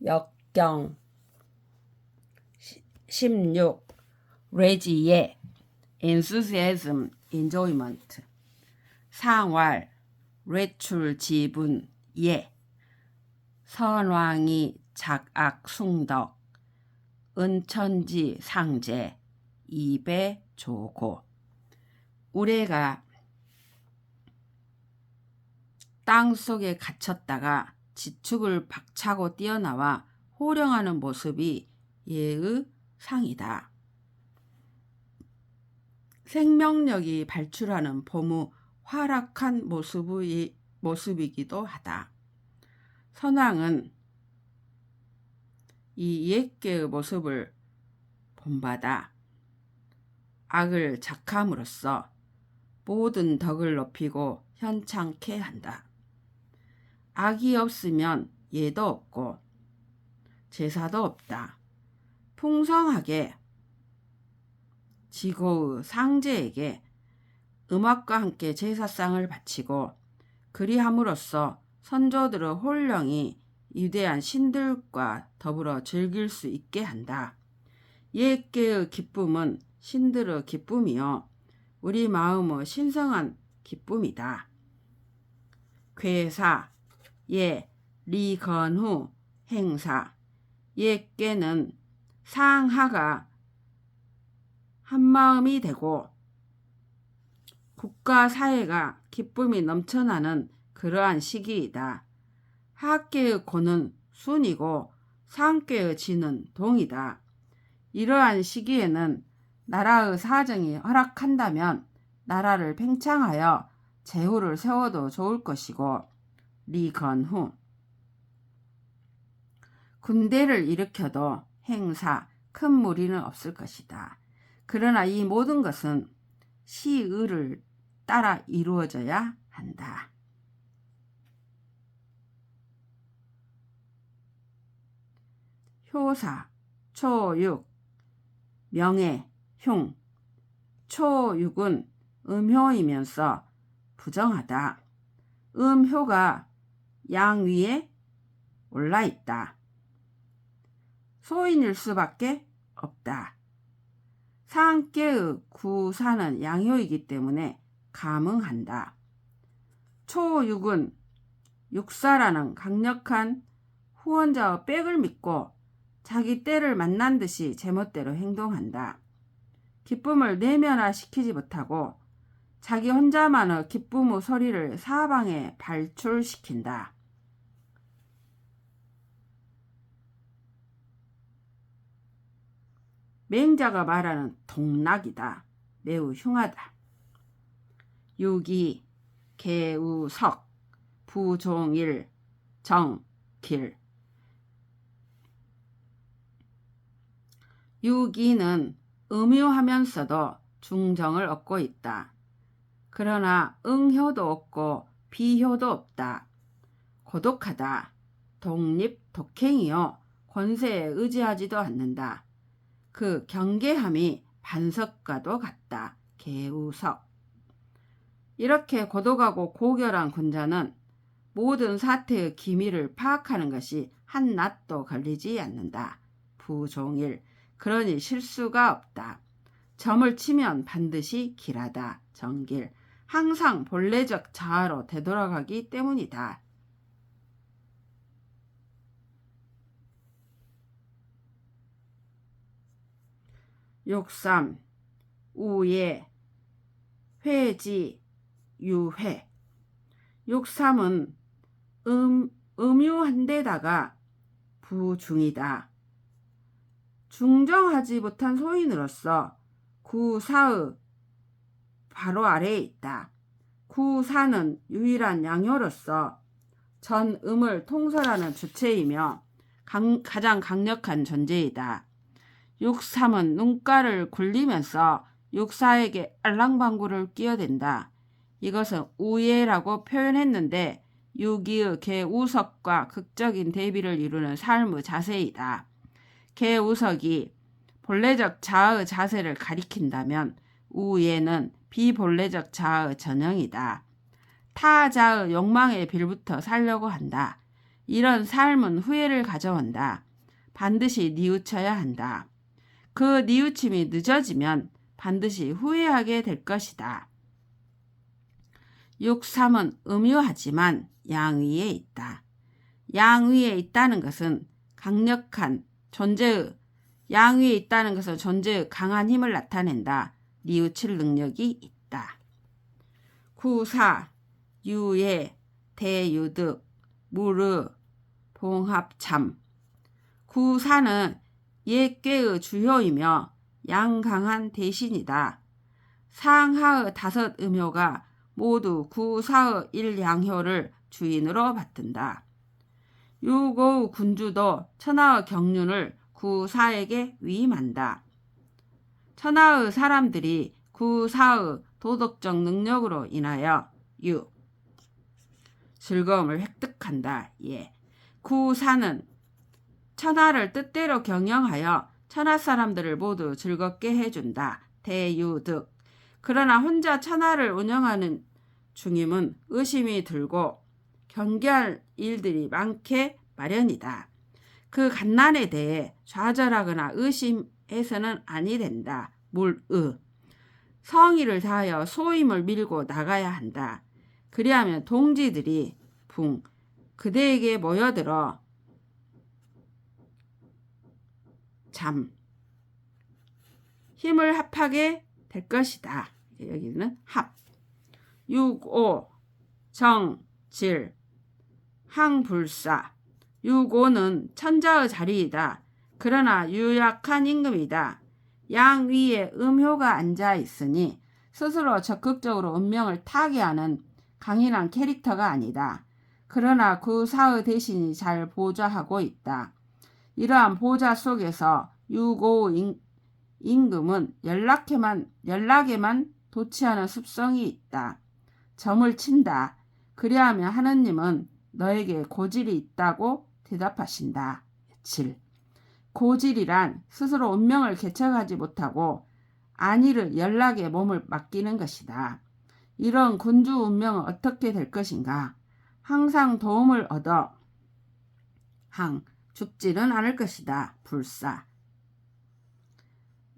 역경 16. 레지예 enthusiasm, enjoyment 상활 외출 지분 예 선왕이 작악 숭덕 은천지 상제 이배 조고 우레가 땅속에 갇혔다가 지축을 박차고 뛰어나와 호령하는 모습이 예의 상이다. 생명력이 발출하는 봄의 활락한 모습이기도 하다. 선왕은 이 옛개의 모습을 본받아 악을 작함으로써 모든 덕을 높이고 현창케 한다. 악이 없으면 예도 없고 제사도 없다. 풍성하게 지고의 상제에게 음악과 함께 제사상을 바치고 그리함으로써 선조들의 혼령이 위대한 신들과 더불어 즐길 수 있게 한다. 옛개의 기쁨은 신들의 기쁨이요 우리 마음의 신성한 기쁨이다. 괴사 예 리건후 행사 옛개는 상하가 한마음이 되고 국가 사회가 기쁨이 넘쳐나는 그러한 시기이다. 하께의 고는 순이고 상께의 지는 동이다. 이러한 시기에는 나라의 사정이 허락한다면 나라를 팽창하여 제후를 세워도 좋을 것이고 리건후 군대를 일으켜도 행사 큰 무리는 없을 것이다. 그러나 이 모든 것은 시의를 따라 이루어져야 한다. 효사 초육 명예 흉 초육은 음효이면서 부정하다. 음효가 양 위에 올라있다. 소인일 수밖에 없다. 상께의 구사는 양효이기 때문에 감응한다. 초육은 육사라는 강력한 후원자의 백을 믿고 자기 때를 만난 듯이 제멋대로 행동한다. 기쁨을 내면화시키지 못하고 자기 혼자만의 기쁨의 소리를 사방에 발출시킨다. 맹자가 말하는 동락이다. 매우 흉하다. 유기, 개우석, 부종일, 정길 유기는 음유하면서도 중정을 얻고 있다. 그러나 응효도 없고 비효도 없다. 고독하다. 독립, 독행이요. 권세에 의지하지도 않는다. 그 경계함이 반석과도 같다. 개우석. 이렇게 고독하고 고결한 군자는 모든 사태의 기미를 파악하는 것이 한낱도 걸리지 않는다. 부종일. 그러니 실수가 없다. 점을 치면 반드시 길하다. 정길. 항상 본래적 자아로 되돌아가기 때문이다. 욕삼 우예 회지 유회 욕삼은 음유한데다가 부중이다. 중정하지 못한 소인으로서 구사의 바로 아래에 있다. 구사는 유일한 양효로서 전음을 통솔하는 주체이며 가장 강력한 존재이다. 육삼은 눈가를 굴리면서 육사에게 알랑방구를 끼어댄다. 이것은 우예라고 표현했는데 유기의 개우석과 극적인 대비를 이루는 삶의 자세이다. 개우석이 본래적 자아의 자세를 가리킨다면 우예는 비본래적 자아의 전형이다. 타자의 욕망에 빌부터 살려고 한다. 이런 삶은 후회를 가져온다. 반드시 뉘우쳐야 한다. 그 뉘우침이 늦어지면 반드시 후회하게 될 것이다. 6.3은 음유하지만 양위에 있다. 양위에 있다는 것은 양위에 있다는 것은 존재의 강한 힘을 나타낸다. 뉘우칠 능력이 있다. 9.4 유예, 대유득, 무르, 봉합참. 9.4는 옛괴의 주효이며 양강한 대신이다. 상하의 5 음효가 모두 9.4의 1양효를 주인으로 받든다. 6.5의 군주도 천하의 경륜을 9.4에게 위임한다. 천하의 사람들이 9.4의 도덕적 능력으로 인하여 즐거움을 획득한다. 9.4는 천하를 뜻대로 경영하여 천하 사람들을 모두 즐겁게 해준다. 대유득. 그러나 혼자 천하를 운영하는 중임은 의심이 들고 경계할 일들이 많게 마련이다. 그 갓난에 대해 좌절하거나 의심해서는 아니 된다. 성의를 다하여 소임을 밀고 나가야 한다. 그리하면 동지들이 그대에게 모여들어 힘을 합하게 될 것이다. 여기는 합. 6.5 정질 항불사. 6.5는 천자의 자리이다. 그러나 유약한 임금이다. 양위에 음효가 앉아 있으니 스스로 적극적으로 운명을 타개하는 강인한 캐릭터가 아니다. 그러나 그 사의 대신이 잘 보좌하고 있다. 이러한 보좌 속에서 6.5 임금은 연락에만 도취하는 습성이 있다. 점을 친다. 그리하면 하느님은 너에게 고질이 있다고 대답하신다. 7. 고질이란 스스로 운명을 개척하지 못하고 안일의 연락에 몸을 맡기는 것이다. 이런 군주 운명은 어떻게 될 것인가? 항상 도움을 얻어 죽지는 않을 것이다. 불사.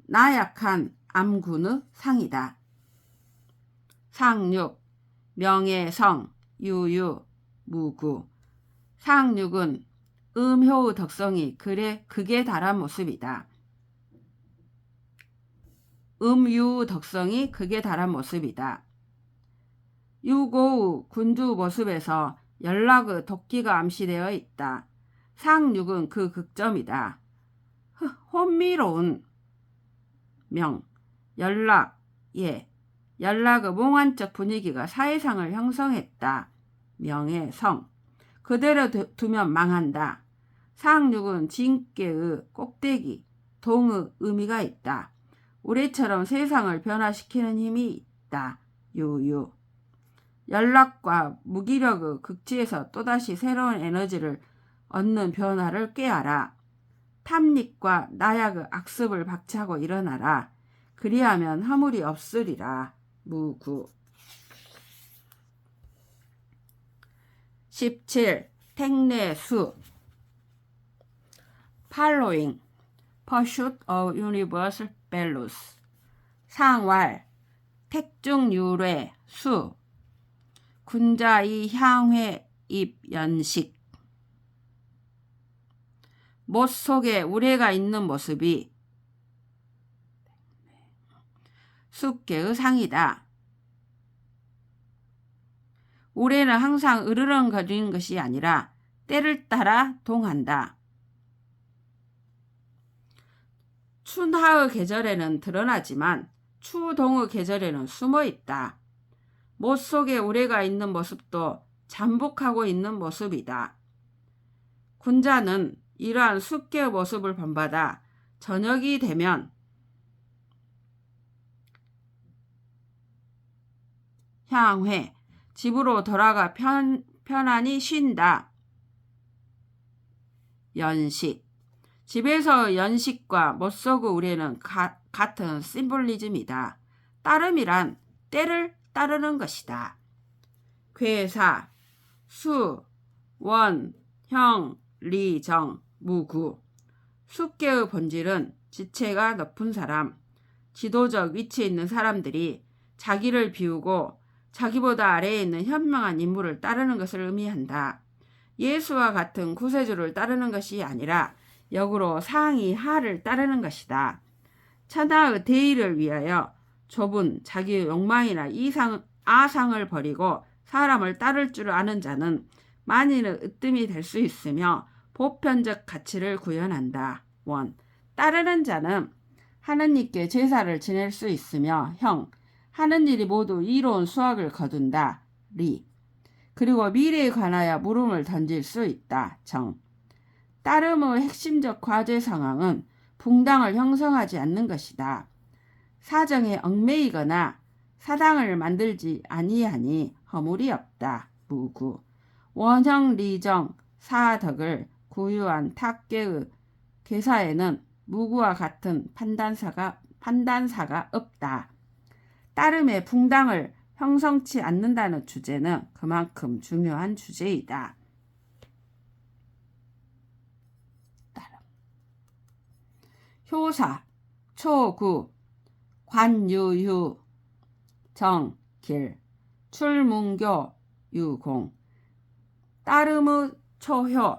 나약한 암군의 상이다. 상육 명예성 유유 무구. 상육은 음효의 덕성이 극에 달한 모습이다. 음유의 덕성이 극에 달한 모습이다. 6.5의 군주 모습에서 연락의 도끼가 암시되어 있다. 상육은 그 극점이다. 혼미로운 연락의 몽환적 분위기가 사회상을 형성했다. 명예성. 그대로 두면 망한다. 상육은 진께의 꼭대기, 동의 의미가 있다. 우리처럼 세상을 변화시키는 힘이 있다. 유유. 연락과 무기력의 극치에서 또다시 새로운 에너지를 얻는 변화를 꾀하라. 탐닉과 나약의 악습을 박차고 일어나라. 그리하면 허물이 없으리라. 무구. 17. 택내수. Following. Pursuit of Universal Values. 상왈. 택중유례. 수. 군자이 향회 입연식. 못 속에 우레가 있는 모습이 숙계의 상이다. 우레는 항상 으르렁거리는 것이 아니라 때를 따라 동한다. 춘하의 계절에는 드러나지만 추동의 계절에는 숨어 있다. 못 속에 우레가 있는 모습도 잠복하고 있는 모습이다. 군자는 이러한 숙계의 모습을 본받아 저녁이 되면 향회, 집으로 돌아가 편안히 쉰다. 연식. 집에서 연식과 못 속의 우레는 같은 심볼리즘이다. 따름이란 때를 따르는 것이다. 괴사, 수, 원, 형, 리, 정, 무구. 숙계의 본질은 지체가 높은 사람, 지도적 위치에 있는 사람들이 자기를 비우고 자기보다 아래에 있는 현명한 인물을 따르는 것을 의미한다. 예수와 같은 구세주를 따르는 것이 아니라 역으로 상이 하를 따르는 것이다. 천하의 대의를 위하여 좁은 자기의 욕망이나 아상을 버리고 사람을 따를 줄 아는 자는 만인의 으뜸이 될 수 있으며 보편적 가치를 구현한다. 원. 따르는 자는 하느님께 제사를 지낼 수 있으며 형. 하는 일이 모두 이로운 수확을 거둔다. 리. 그리고 미래에 관하여 물음을 던질 수 있다. 정. 따름의 핵심적 과제 상황은 붕당을 형성하지 않는 것이다. 사정에 얽매이거나 사당을 만들지 아니하니 허물이 없다. 무구. 원형 리정 사덕을 구유한 탁계의 계사에는 무구와 같은 판단사가 없다. 따름의 붕당을 형성치 않는다는 주제는 그만큼 중요한 주제이다. 따름. 효사, 초구, 관유유, 정길, 출문교, 유공. 따름의 초효.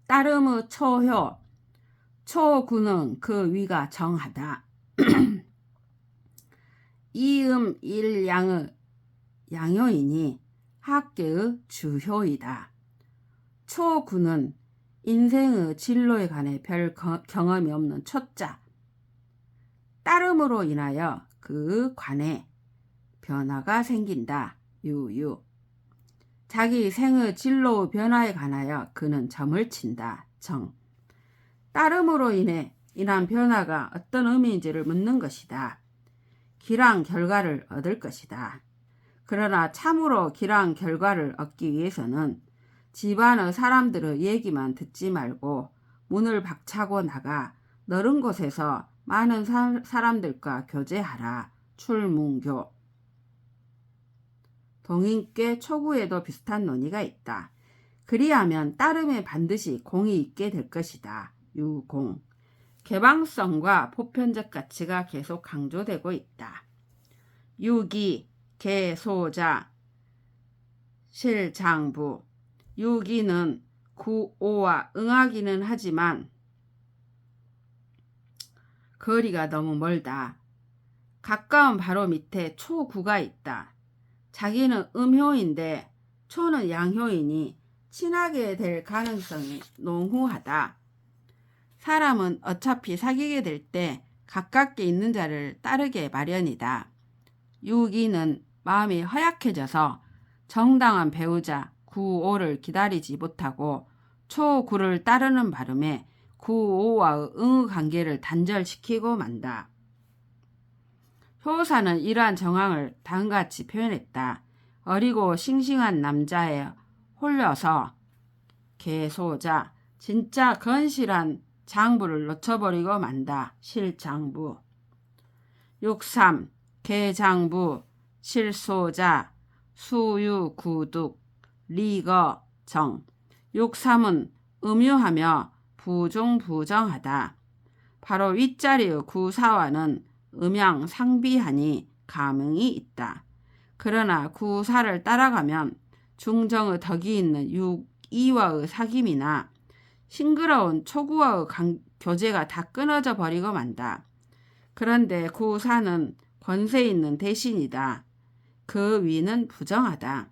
따름의 초효. 초구는 그 위가 정하다. 이음 일양의 양효이니 학계의 주효이다. 초구는 인생의 진로에 관해 별 경험이 없는 초자. 따름으로 인하여 그 관에 변화가 생긴다. 유유. 자기 생의 진로 변화에 관하여 그는 점을 친다. 정. 따름으로 인한 변화가 어떤 의미인지를 묻는 것이다. 길한 결과를 얻을 것이다. 그러나 참으로 길한 결과를 얻기 위해서는 집안의 사람들의 얘기만 듣지 말고 문을 박차고 나가 넓은 곳에서 많은 사람들과 교제하라. 출문교. 동인께 초구에도 비슷한 논의가 있다. 그리하면 따름에 반드시 공이 있게 될 것이다. 유공. 개방성과 보편적 가치가 계속 강조되고 있다. 유기, 개소자, 실장부. 유기는 구오와 응하기는 하지만 거리가 너무 멀다. 가까운 바로 밑에 초구가 있다. 자기는 음효인데 초는 양효이니 친하게 될 가능성이 농후하다. 사람은 어차피 사귀게 될 때 가깝게 있는 자를 따르게 마련이다. 유기는 마음이 허약해져서 정당한 배우자 구오를 기다리지 못하고 초구를 따르는 바람에 구오와의 응의 관계를 단절시키고 만다. 효사는 이러한 정황을 다음같이 표현했다. 어리고 싱싱한 남자에 홀려서 개소자, 진짜 건실한 장부를 놓쳐버리고 만다. 실장부. 63. 개장부, 실소자, 수유구둑, 리거, 정. 63은 음유하며 부중부정하다. 바로 윗자리의 구사와는 음양 상비하니 감흥이 있다. 그러나 구사를 따라가면 중정의 덕이 있는 이와의 사귐이나 싱그러운 초구와의 교제가 다 끊어져 버리고 만다. 그런데 구사는 권세 있는 대신이다. 그 위는 부정하다.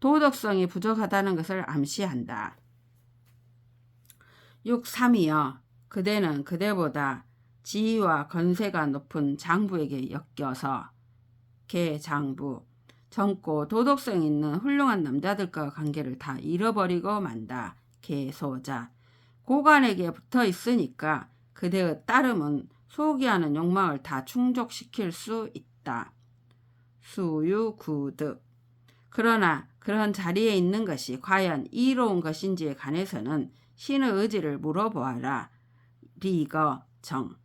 도덕성이 부족하다는 것을 암시한다. 63이여 그대는 그대보다 지위와 권세가 높은 장부에게 엮여서 개장부 젊고 도덕성 있는 훌륭한 남자들과 관계를 다 잃어버리고 만다. 개소자 고관에게 붙어 있으니까 그대의 따름은 소기하는 욕망을 다 충족시킬 수 있다. 수유구득 그러나 그런 자리에 있는 것이 과연 이로운 것인지에 관해서는 신의 의지를 물어보아라. 리거 정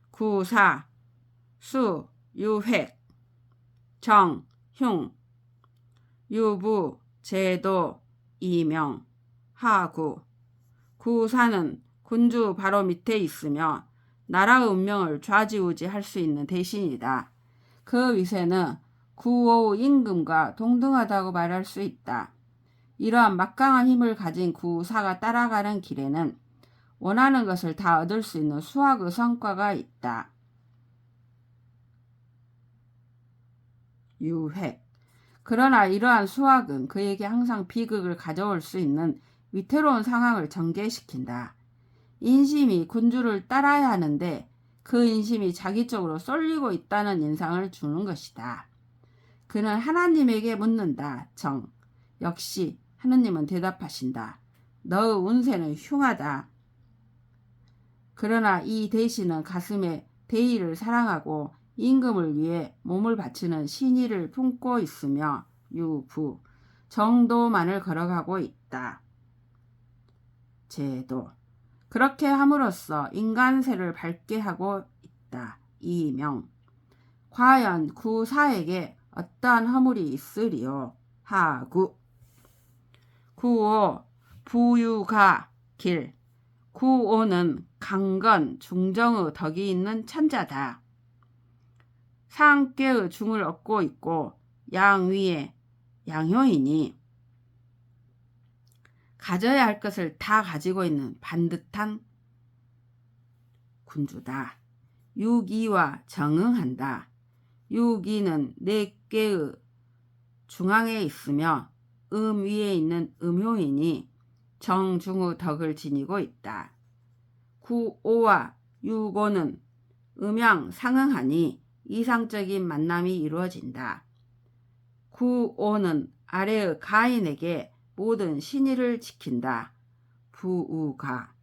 구사 수 유획 정 흉 유부 제도 이명 하구 구사는 군주 바로 밑에 있으며 나라 운명을 좌지우지할 수 있는 대신이다. 그 위세는 구오 임금과 동등하다고 말할 수 있다. 이러한 막강한 힘을 가진 구사가 따라가는 길에는 원하는 것을 다 얻을 수 있는 수학의 성과가 있다. 유획. 그러나 이러한 수학은 그에게 항상 비극을 가져올 수 있는 위태로운 상황을 전개시킨다. 인심이 군주를 따라야 하는데 그 인심이 자기 쪽으로 쏠리고 있다는 인상을 주는 것이다. 그는 하나님에게 묻는다. 정. 역시 하느님은 대답하신다. 너의 운세는 흉하다. 그러나 이 대신은 가슴에 대의를 사랑하고 임금을 위해 몸을 바치는 신의를 품고 있으며 유부 정도만을 걸어가고 있다. 제도 그렇게 함으로써 인간세를 밝게 하고 있다. 이명 과연 구사에게 어떠한 허물이 있으리요. 하구 구오 부유가 길 구오는 강건 중정의 덕이 있는 천자다. 상께의 중을 얻고 있고 양위에 양효이니 가져야 할 것을 다 가지고 있는 반듯한 군주다. 유기와 정응한다. 유기는 네 개의 중앙에 있으며 위에 있는 음효이니 정중의 덕을 지니고 있다. 구오와 유고는 음양 상응하니 이상적인 만남이 이루어진다. 구오는 아래의 가인에게 모든 신의를 지킨다. 부우가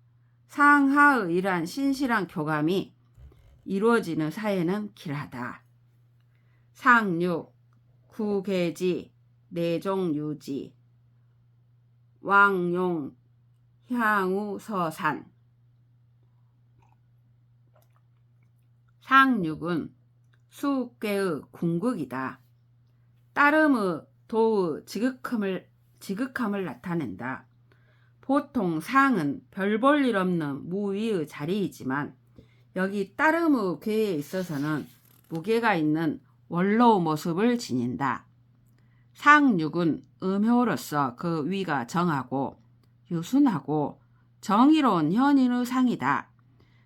상하의 이러한 신실한 교감이 이루어지는 사회는 길하다. 상육 구계지 내종유지 왕용 향우서산 상육은 수께의 궁극이다. 따름의 도의 지극함을 나타낸다. 보통 상은 별 볼 일 없는 무위의 자리이지만 여기 따름의 궤에 있어서는 무게가 있는 원로의 모습을 지닌다. 상육은 음효로서 그 위가 정하고 유순하고 정의로운 현인의 상이다.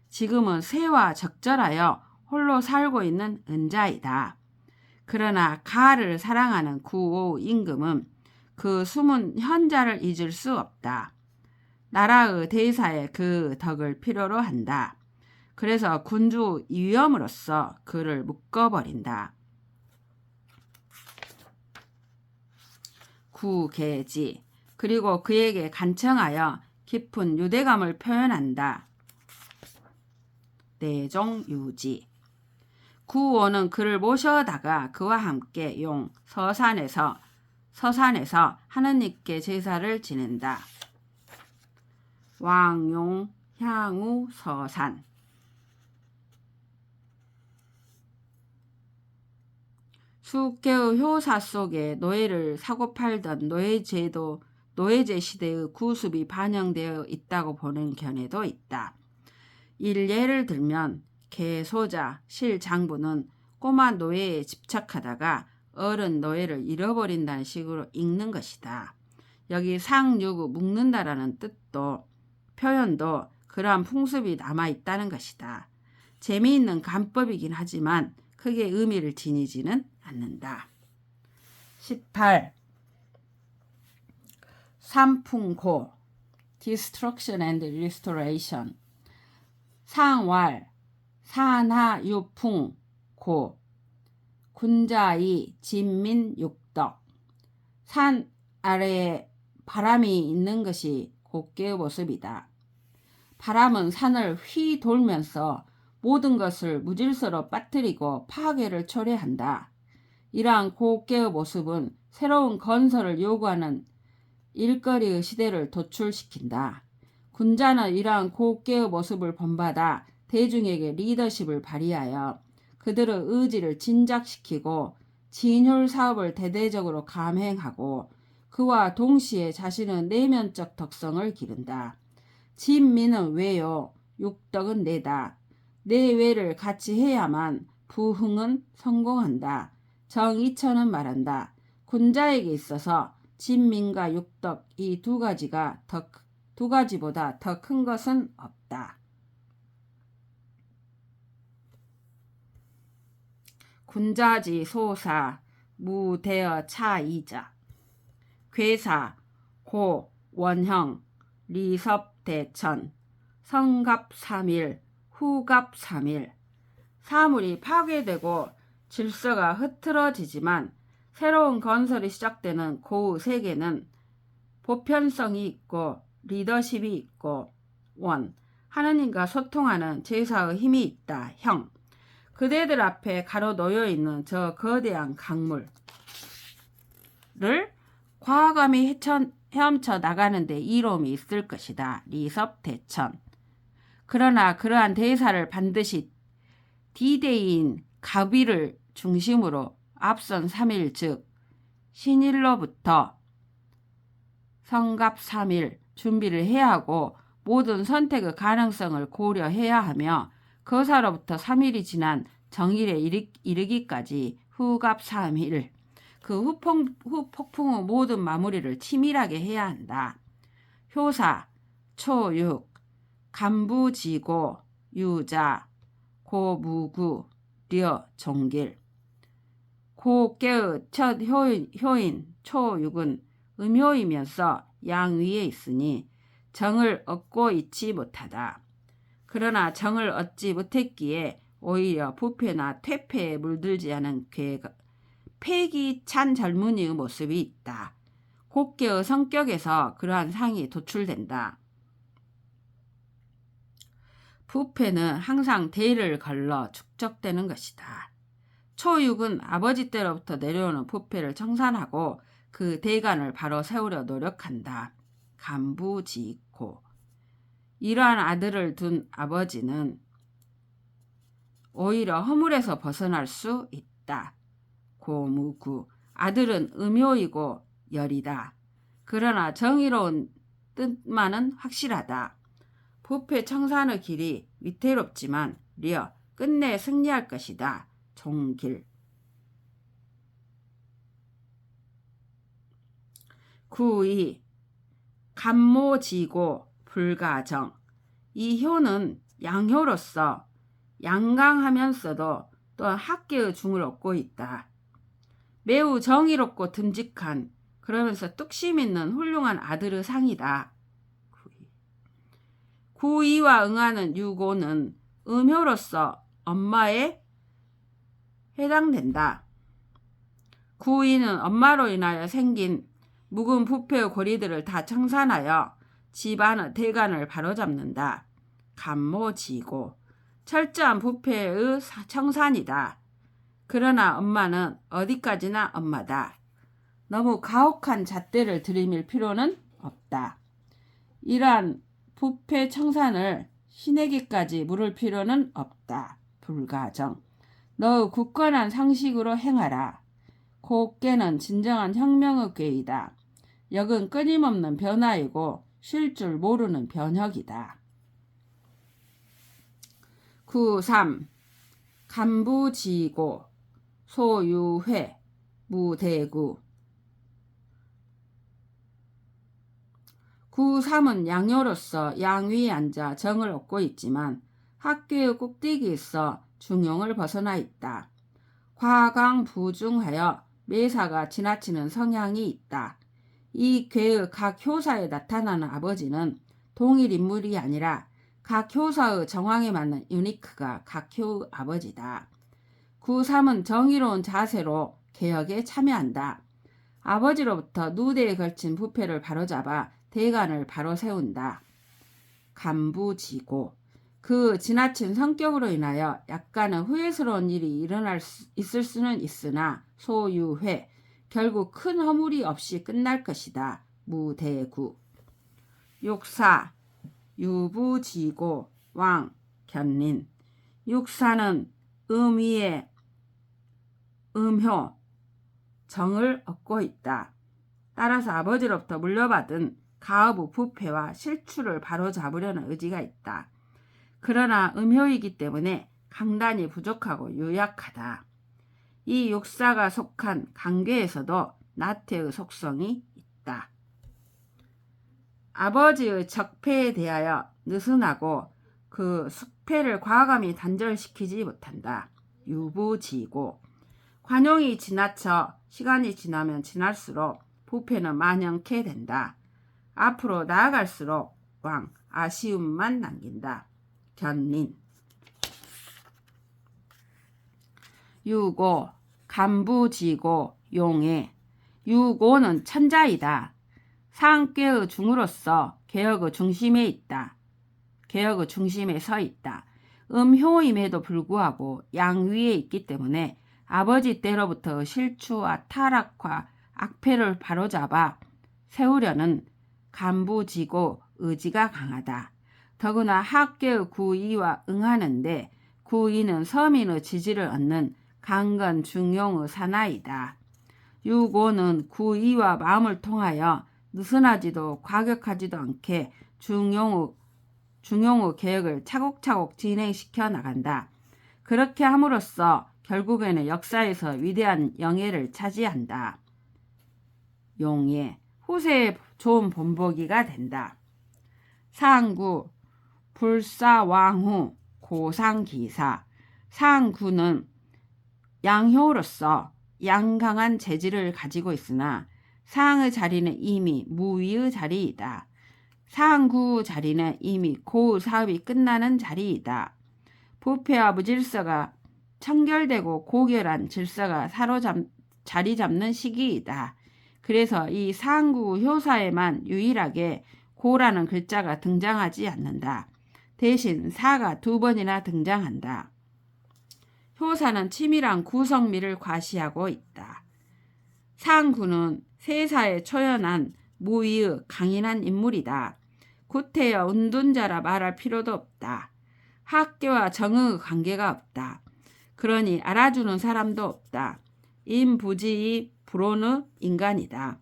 지금은 새와 적절하여 홀로 살고 있는 은자이다. 그러나 가를 사랑하는 구오 임금은 그 숨은 현자를 잊을 수 없다. 나라의 대사에 그 덕을 필요로 한다. 그래서 군주 위엄으로써 그를 묶어버린다. 구계지 그리고 그에게 간청하여 깊은 유대감을 표현한다. 내종유지 구오는 그를 모셔다가 그와 함께 용 서산에서 하느님께 제사를 지낸다. 왕용 향우 서산 수개의 효사 속에 노예를 사고팔던 노예제 시대의 구습이 반영되어 있다고 보는 견해도 있다. 일례를 들면 개소자, 실장부는 꼬마 노예에 집착하다가 어른 노예를 잃어버린다는 식으로 읽는 것이다. 여기 상육의 묶는다라는 뜻도 표현도 그러한 풍습이 남아있다는 것이다. 재미있는 간법이긴 하지만 크게 의미를 지니지는 않는다. 18. 삼풍고 Destruction and Restoration 상왈 산하유풍 고 군자이 진민육덕 산 아래에 바람이 있는 것이 곡계의 모습이다. 바람은 산을 휘 돌면서 모든 것을 무질서로 빠뜨리고 파괴를 초래한다. 이러한 곡계의 모습은 새로운 건설을 요구하는 일거리의 시대를 도출시킨다. 군자는 이러한 고개의 모습을 본받아 대중에게 리더십을 발휘하여 그들의 의지를 진작시키고 진율 사업을 대대적으로 감행하고 그와 동시에 자신의 내면적 덕성을 기른다. 진미는 외요, 육덕은 내다. 내외를 같이 해야만 부흥은 성공한다. 정이천은 말한다. 군자에게 있어서 진민과 육덕 이 두 가지보다 더 큰 것은 없다. 군자지 소사 무대어 차이자 괴사 고 원형 리섭대천 성갑삼일 후갑삼일 사물이 파괴되고 질서가 흐트러지지만 새로운 건설이 시작되는 고의 세계는 보편성이 있고 리더십이 있고 원 하느님과 소통하는 제사의 힘이 있다. 형 그대들 앞에 가로 놓여 있는 저 거대한 강물을 과감히 헤엄쳐 나가는데 이로움이 있을 것이다. 리섭대천 그러나 그러한 대사를 반드시 디데이인 가비를 중심으로 앞선 3일 즉 신일로부터 성갑 3일 준비를 해야 하고 모든 선택의 가능성을 고려해야 하며 거사로부터 3일이 지난 정일에 이르기까지 후갑 3일 그 후폭풍의 모든 마무리를 치밀하게 해야 한다. 효사, 초육, 간부지고, 유자, 고무구, 려, 종길 고께의 첫 효인 초육은 음효이면서 양위에 있으니 정을 얻고 있지 못하다. 그러나 정을 얻지 못했기에 오히려 부패나 퇴폐에 물들지 않은 패기찬 젊은이의 모습이 있다. 곱개의 성격에서 그러한 상이 도출된다. 부패는 항상 대를 걸러 축적되는 것이다. 초육은 아버지 때로부터 내려오는 부패를 청산하고 그 대간을 바로 세우려 노력한다. 간부지고 이러한 아들을 둔 아버지는 오히려 허물에서 벗어날 수 있다. 고무구 아들은 음효이고 열이다. 그러나 정의로운 뜻만은 확실하다. 부패 청산의 길이 위태롭지만 려 끝내 승리할 것이다. 종길 구이 간모지고 불가정 이 효는 양효로서 양강하면서도 또한 학계의 중을 얻고 있다. 매우 정의롭고 듬직한 그러면서 뚝심 있는 훌륭한 아들의 상이다. 구이와 응하는 유고는 음효로서 엄마에 해당된다. 구이는 엄마로 인하여 생긴 묵은 부패의 고리들을 다 청산하여 집안의 대간을 바로잡는다. 간모지고 철저한 부패의 청산이다. 그러나 엄마는 어디까지나 엄마다. 너무 가혹한 잣대를 들이밀 필요는 없다. 이러한 부패 청산을 신에게까지 물을 필요는 없다. 불가정 너의 굳건한 상식으로 행하라. 곱개는 진정한 혁명의 꾀이다. 역은 끊임없는 변화이고 쉴 줄 모르는 변혁이다. 9.3 간부지고 소유회 무대구 9.3은 양효로서 양위에 앉아 정을 얻고 있지만 학교의 꼭대기에 있어 중용을 벗어나 있다. 과강부중하여 매사가 지나치는 성향이 있다. 이 괴의 각 효사에 나타나는 아버지는 동일 인물이 아니라 각 효사의 정황에 맞는 유니크가 각 효의 아버지다. 9.3은 정의로운 자세로 개혁에 참여한다. 아버지로부터 누대에 걸친 부패를 바로잡아 대간을 바로 세운다. 간부지고 그 지나친 성격으로 인하여 약간은 후회스러운 일이 있을 수는 있으나 소유회 결국 큰 허물이 없이 끝날 것이다. 무대구 6.4 유부지고 왕 견린. 육사는 의미의 음효 정을 얻고 있다. 따라서 아버지로부터 물려받은 가업의 부패와 실추를 바로잡으려는 의지가 있다. 그러나 음효이기 때문에 강단이 부족하고 유약하다. 이 육사가 속한 강괴에서도 나태의 속성이 있다. 아버지의 적폐에 대하여 느슨하고 그 숙패를 과감히 단절시키지 못한다. 유부지고. 관용이 지나쳐 시간이 지나면 지날수록 부패는 만연케 된다. 앞으로 나아갈수록 왕 아쉬움만 남긴다. 견린. 유고 간부지고 용해. 유고는 천자이다. 상계의 중으로서 개혁의 중심에 있다. 개혁의 중심에 서 있다. 음효임에도 불구하고 양위에 있기 때문에 아버지 때로부터 실추와 타락과 악패를 바로잡아 세우려는 간부지고 의지가 강하다. 더구나 학계의 구의와 응하는데 구의는 서민의 지지를 얻는 강건 중용의 사나이다. 유고는 구의와 마음을 통하여 느슨하지도 과격하지도 않게 중용의 계획을 차곡차곡 진행시켜 나간다. 그렇게 함으로써 결국에는 역사에서 위대한 영예를 차지한다. 용예, 후세의 좋은 본보기가 된다. 상구, 불사왕후, 고상기사. 상구는 양효로서 양강한 재질을 가지고 있으나 상의 자리는 이미 무위의 자리이다. 상구 자리는 이미 고의 사업이 끝나는 자리이다. 부패와 무질서가 청결되고 고결한 질서가 자리 잡는 시기이다. 그래서 이 상구 효사에만 유일하게 고라는 글자가 등장하지 않는다. 대신 사가 2번이나 등장한다. 효사는 치밀한 구성미를 과시하고 있다. 상구는 세사에 초연한 무위의 강인한 인물이다. 구태여 운둔자라 말할 필요도 없다. 학계와 정의 관계가 없다. 그러니 알아주는 사람도 없다. 인부지의 불온의 인간이다.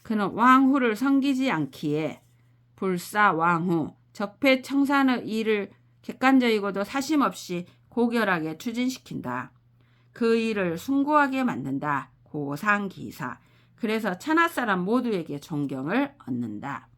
그는 왕후를 섬기지 않기에 불사왕후, 적폐청산의 일을 객관적이고도 사심없이 고결하게 추진시킨다. 그 일을 숭고하게 만든다. 고상기사. 그래서 천하사람 모두에게 존경을 얻는다.